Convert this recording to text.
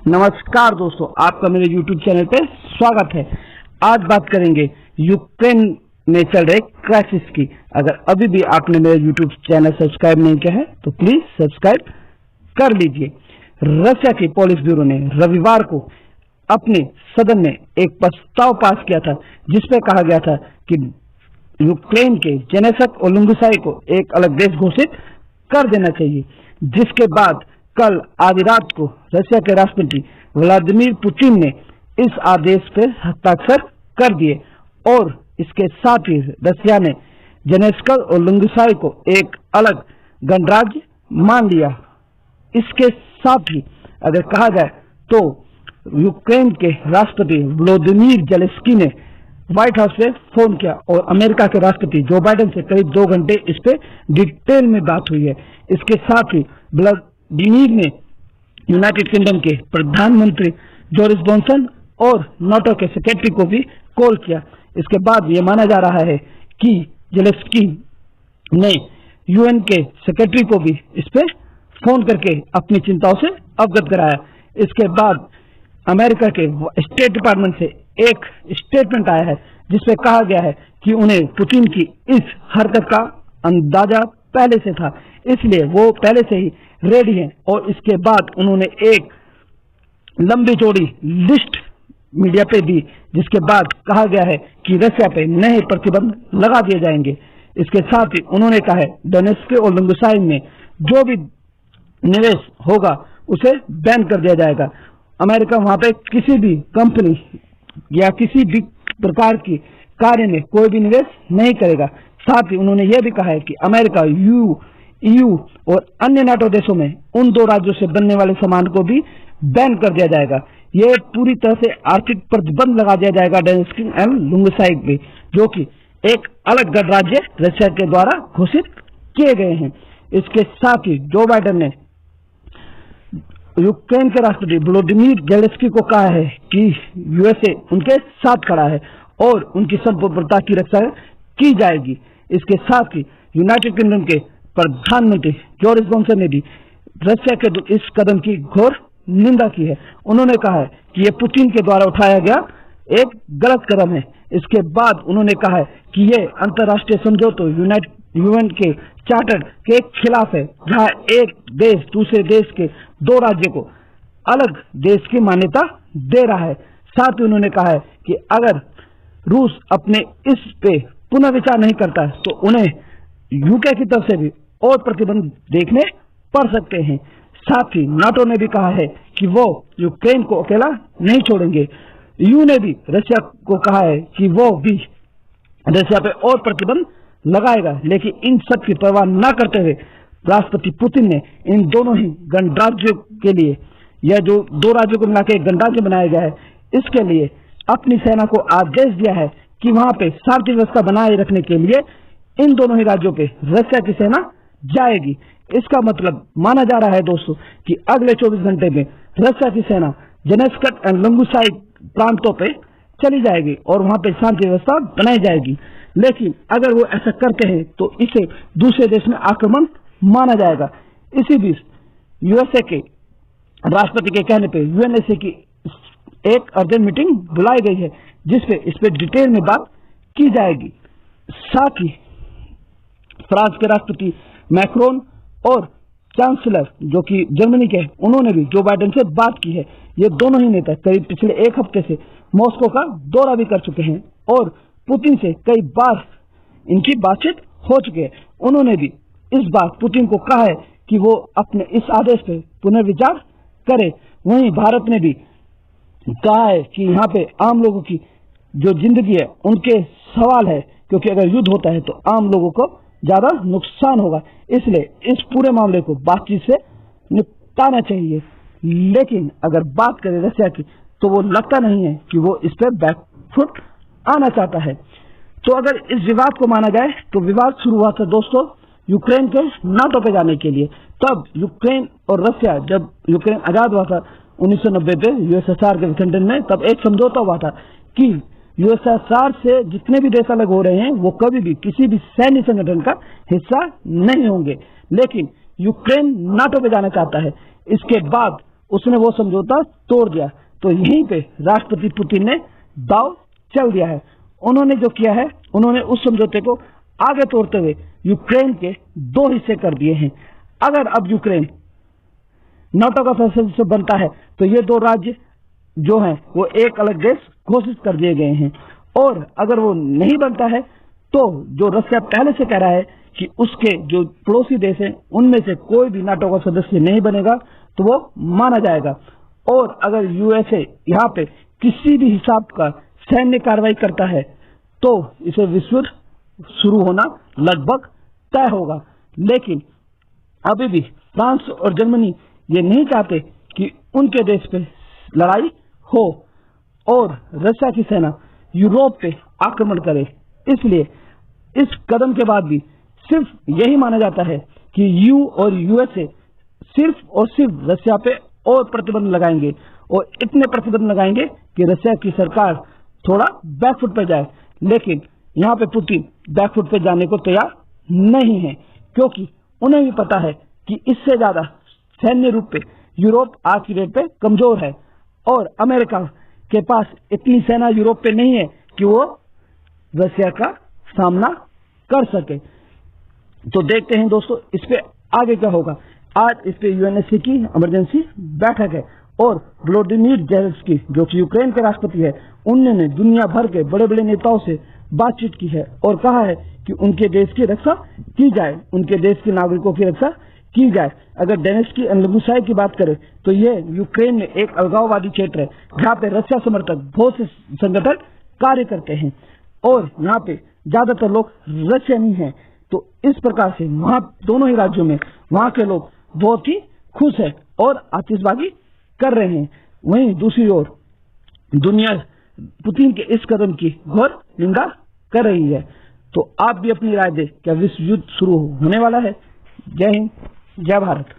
नमस्कार दोस्तों, आपका मेरे YouTube चैनल पे स्वागत है। आज बात करेंगे यूक्रेन में चल रहे क्राइसिस की। अगर अभी भी आपने मेरे YouTube चैनल सब्सक्राइब नहीं किया है तो प्लीज सब्सक्राइब कर लीजिए। रशिया की पुलिस ब्यूरो ने रविवार को अपने सदन में एक प्रस्ताव पास किया था जिसपे कहा गया था कि यूक्रेन के जेनेस्क और लुंगुसाई को एक अलग देश घोषित कर देना चाहिए। जिसके बाद कल आधी रात को रशिया के राष्ट्रपति व्लादिमीर पुतिन ने इस आदेश पर हस्ताक्षर कर दिए और इसके साथ ही रशिया ने जेनेस्क और लुंगुसाई को एक अलग गणराज्य मान लिया। इसके साथ ही अगर कहा जाए तो यूक्रेन के राष्ट्रपति व्लादिमीर ज़ेलेंस्की ने व्हाइट हाउस पे फोन किया और अमेरिका के राष्ट्रपति जो बाइडेन से करीब 2 घंटे इस पे डिटेल में बात हुई है। इसके साथ ही व्लादिमीर ने यूनाइटेड किंगडम के प्रधानमंत्री बोरिस जॉनसन और नाटो के सेक्रेटरी को भी कॉल किया। इसके बाद ये माना जा रहा है कि ज़ेलेंस्की ने यूएन के सेक्रेटरी को भी इस पे फोन करके अपनी चिंताओं से अवगत कराया। इसके बाद अमेरिका के स्टेट डिपार्टमेंट से एक स्टेटमेंट आया है जिसमें कहा गया है कि उन्हें पुतिन की इस हरकत का अंदाजा पहले से था, इसलिए वो पहले से ही रेडी हैं। और इसके बाद उन्होंने एक लंबी चौड़ी लिस्ट मीडिया पे दी जिसके बाद कहा गया है कि रशिया पे नए प्रतिबंध लगा दिए जाएंगे। इसके साथ ही उन्होंने कहा है डोनेट्स्क और लुंगुसाई में जो भी निवेश होगा उसे बैन कर दिया जाएगा। अमेरिका वहां पे किसी भी कंपनी या किसी भी प्रकार की कार्य में कोई भी निवेश नहीं करेगा। साथ ही उन्होंने यह भी कहा है कि अमेरिका ईयू और अन्य नाटो देशों में उन 2 राज्यों से बनने वाले सामान को भी बैन कर दिया जाएगा। यह पूरी तरह से आर्थिक प्रतिबंध लगा दिया जाएगा डोनेट्स्क एंड लुंगुसाई पे, जो कि एक अलग गणराज्य रशिया के द्वारा घोषित किए गए हैं। इसके साथ ही जो बाइडेन ने यूक्रेन के राष्ट्रपति व्लादिमीर ज़ेलेंस्की को कहा है कि यूएसए उनके साथ खड़ा है और उनकी संप्रभुता की रक्षा की जाएगी। इसके साथ ही यूनाइटेड किंगडम के प्रधानमंत्री बोरिस जॉनसन ने भी रशिया के इस कदम की घोर निंदा की है। उन्होंने कहा है कि यह पुतिन के द्वारा उठाया गया एक गलत कदम है। इसके बाद उन्होंने कहा है कि यह अंतर्राष्ट्रीय समझौते यूएन के चार्टर के खिलाफ है, जहां एक देश दूसरे देश के 2 राज्यों को अलग देश की मान्यता दे रहा है। साथ ही उन्होंने कहा है कि अगर रूस अपने इस पे पुनर्विचार नहीं करता है तो उन्हें यूके की तरफ से भी और प्रतिबंध देखने पड़ सकते हैं। साथ ही नाटो ने भी कहा है कि वो यूक्रेन को अकेला नहीं छोड़ेंगे। यूएन ने भी रशिया को कहा है कि वो भी रशिया पे और प्रतिबंध लगाएगा, लेकिन इन सब की परवाह न करते हुए राष्ट्रपति पुतिन ने इन दोनों ही गणराज्यों के लिए, यह जो 2 राज्यों को मिलाकर एक गणराज्य बनाया गया है, इसके लिए अपनी सेना को आदेश दिया है कि वहां पे शांति व्यवस्था बनाए रखने के लिए इन दोनों ही राज्यों पे रशिया की सेना जाएगी। इसका मतलब माना जा रहा है दोस्तों कि अगले 24 घंटे में रशिया की सेना जेनेस्क एंड लुंगुसाई प्रांतों पे चली जाएगी और वहां पे शांति व्यवस्था बनाई जाएगी। लेकिन अगर वो ऐसा करते हैं तो इसे दूसरे देश में आक्रमण माना जाएगा। इसी बीच यूएसए के राष्ट्रपति के कहने पे यूएनएसए की एक अर्जेंट मीटिंग बुलाई गई है जिसपे इस पे डिटेल में बात की जाएगी। साथ ही फ्रांस के राष्ट्रपति मैक्रोन और चांसलर जो कि जर्मनी के, उन्होंने भी जो बाइडेन से बात की है। ये दोनों ही नेता करीब पिछले 1 हफ्ते से मॉस्को का दौरा भी कर चुके हैं और पुतिन से कई बार इनकी बातचीत हो चुकी है। उन्होंने भी इस बार पुतिन को कहा है कि वो अपने इस आदेश पे पुनर्विचार करे। वहीं भारत ने भी कहा है कि यहाँ पे आम लोगों की जो जिंदगी है उनके सवाल है, क्योंकि अगर युद्ध होता है तो आम लोगों को ज्यादा नुकसान होगा, इसलिए इस पूरे मामले को बातचीत से निपटाना चाहिए। लेकिन अगर बात करें रशिया की तो वो लगता नहीं है कि वो इस पे बैकफुट आना चाहता है। तो अगर इस विवाद को माना जाए तो विवाद शुरू हुआ था दोस्तों यूक्रेन के नाटो पे जाने के लिए। तब यूक्रेन और रशिया, जब यूक्रेन आजाद हुआ था 1990 पे यूएसएसआर के विखंडन में, तब एक समझौता हुआ था कि यूएसएसआर से जितने भी देश अलग हो रहे हैं वो कभी भी किसी भी सैन्य संगठन का हिस्सा नहीं होंगे। लेकिन यूक्रेन नाटो पे जाना चाहता है। इसके बाद उसने वो समझौता तोड़ दिया। तो यहीं पे राष्ट्रपति पुतिन ने दाव चल दिया है। उन्होंने जो किया है, उन्होंने उस समझौते को आगे तोड़ते हुए यूक्रेन के 2 हिस्से कर दिए हैं। अगर अब यूक्रेन नाटो का सदस्य बनता है तो ये 2 राज्य जो हैं वो एक अलग देश घोषित कर दिए गए हैं। और अगर वो नहीं बनता है तो जो रशिया पहले से कह रहा है कि उसके जो पड़ोसी देश हैं उनमें से कोई भी नाटो का सदस्य नहीं बनेगा तो वो माना जाएगा। और अगर यूएसए यहाँ पे किसी भी हिसाब का सैन्य कार्रवाई करता है तो इसे विश्व युद्ध शुरू होना लगभग तय होगा। लेकिन अभी भी फ्रांस और जर्मनी ये नहीं चाहते कि उनके देश पे लड़ाई हो और रशिया की सेना यूरोप पे आक्रमण करे। इसलिए इस कदम के बाद भी सिर्फ यही माना जाता है कि यू और यूएसए सिर्फ और सिर्फ रशिया पे और प्रतिबंध लगाएंगे और इतने प्रतिबंध लगाएंगे कि रशिया की सरकार थोड़ा बैकफुट पे जाए। लेकिन यहाँ पे पुतिन बैकफुट पे जाने को तैयार नहीं है, क्योंकि उन्हें भी पता है कि इससे ज्यादा सैन्य रूप पे यूरोप आज की डेट पे कमजोर है और अमेरिका के पास इतनी सेना यूरोप पे नहीं है कि वो रशिया का सामना कर सके। तो देखते हैं दोस्तों इस पे आगे क्या होगा। आज इस पे यूएनएससी की इमरजेंसी बैठक है और व्लादिमीर ज़ेलेंस्की जो कि यूक्रेन के राष्ट्रपति है, उन्होंने दुनिया भर के बड़े बड़े नेताओं से बातचीत की है और कहा है कि उनके देश की रक्षा की जाए, उनके देश के नागरिकों की रक्षा की जाए। अगर डेनेस्की और लुबुशाई की बात करें तो ये यूक्रेन में एक अलगाववादी क्षेत्र है जहाँ पे रशिया समर्थक बहुत से संगठन कार्य करते हैं और यहाँ पे ज्यादातर लोग रशियन हैं। तो इस प्रकार से वहाँ दोनों ही राज्यों में वहाँ के लोग बहुत ही खुश है और आतिशबाजी कर रहे हैं। वहीं दूसरी ओर दुनिया पुतिन के इस कदम की घोर निंदा कर रही है। तो आप भी अपनी राय दें, क्या विश्व युद्ध शुरू होने वाला है? जय हिंद, जय भारत।